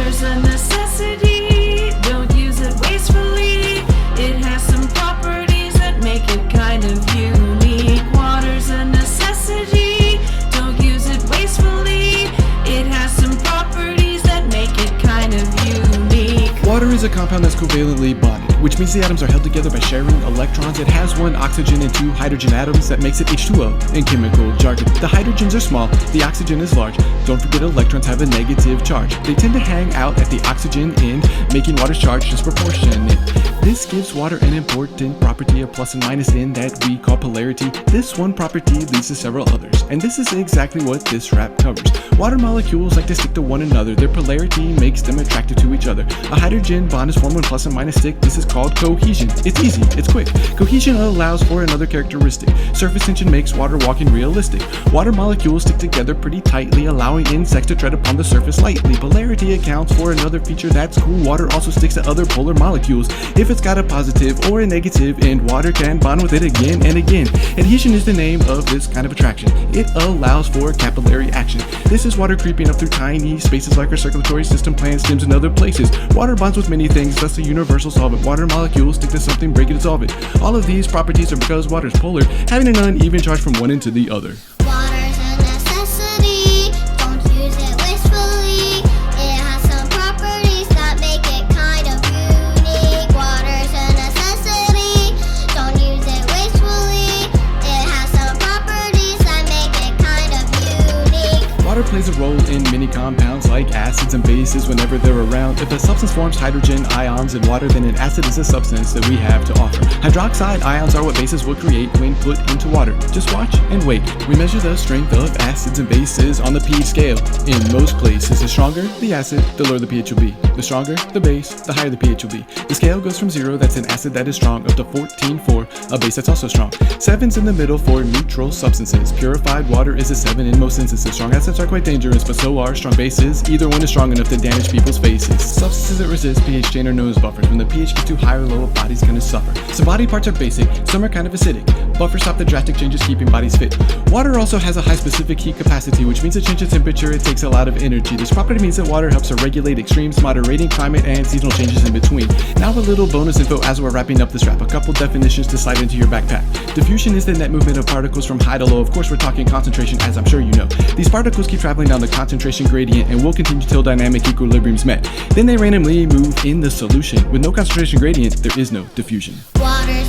Water's a necessity, don't use it wastefully. It has some properties that make it kind of unique. Water's a necessity, don't use it wastefully. It has some properties that make it kind of unique. Water is a compound that's covalently bonded, which means the atoms are held together by sharing electrons. It has one oxygen and two hydrogen atoms that makes it H2O in chemical jargon. The hydrogens are small, the oxygen is large. Don't forget electrons have a negative charge. They tend to hang out at the oxygen end, making water's charge disproportionate. This gives water an important property of plus and minus in that we call polarity. This one property leads to several others, and this is exactly what this rap covers. Water molecules like to stick to one another. Their polarity makes them attractive to each other. A hydrogen bond is formed when plus and minus stick. This is called cohesion. It's easy, it's quick. Cohesion allows for another characteristic. Surface tension makes water walking realistic. Water molecules stick together pretty tightly, allowing insects to tread upon the surface lightly. Polarity accounts for another feature that's cool. Water also sticks to other polar molecules. If it's got a positive or a negative end, water can bond with it again and again. Adhesion is the name of this kind of attraction. It allows for capillary action. This is water creeping up through tiny spaces like our circulatory system, plant stems, and other places. Water bonds with many things, thus a universal solvent. Water molecules stick to something, break it, dissolve it. All of these properties are because water is polar, having an uneven charge from one end to the other. Water's a necessity, don't use it wastefully. It has some properties that make it kind of unique. Water's a necessity, don't use it wastefully. It has some properties that make it kind of unique. Water plays a role in many compounds like acids and bases whenever they're around. If a substance forms hydrogen ions in water, then an acid is a substance that we have to offer. Hydroxide ions are what bases will create when put into water. Just watch and wait. We measure the strength of acids and bases on the pH scale. In most places, the stronger the acid, the lower the pH will be. The stronger the base, the higher the pH will be. The scale goes from 0, that's an acid that is strong, up to 14 for a base that's also strong. 7's in the middle for neutral substances. Purified water is a 7 in most instances. Strong acids are quite dangerous, but so are strong bases. Either one is strong enough to damage people's faces. Substances that resist pH change are known as buffers. When the pH gets too high or low, a body's gonna suffer. Some body parts are basic, some are kind of acidic. Buffers stop the drastic changes, keeping bodies fit. Water also has a high specific heat capacity, which means to change its temperature, it takes a lot of energy. This property means that water helps to regulate extremes, moderating climate and seasonal changes in between. Now a little bonus info as we're wrapping up this wrap. A couple definitions to slide into your backpack. Diffusion is the net movement of particles from high to low. Of course, we're talking concentration, as I'm sure you know. These particles keep traveling down the concentration gradient and will continue till dynamic equilibrium is met. Then they randomly move in the solution. With no concentration gradient, there is no diffusion. Water's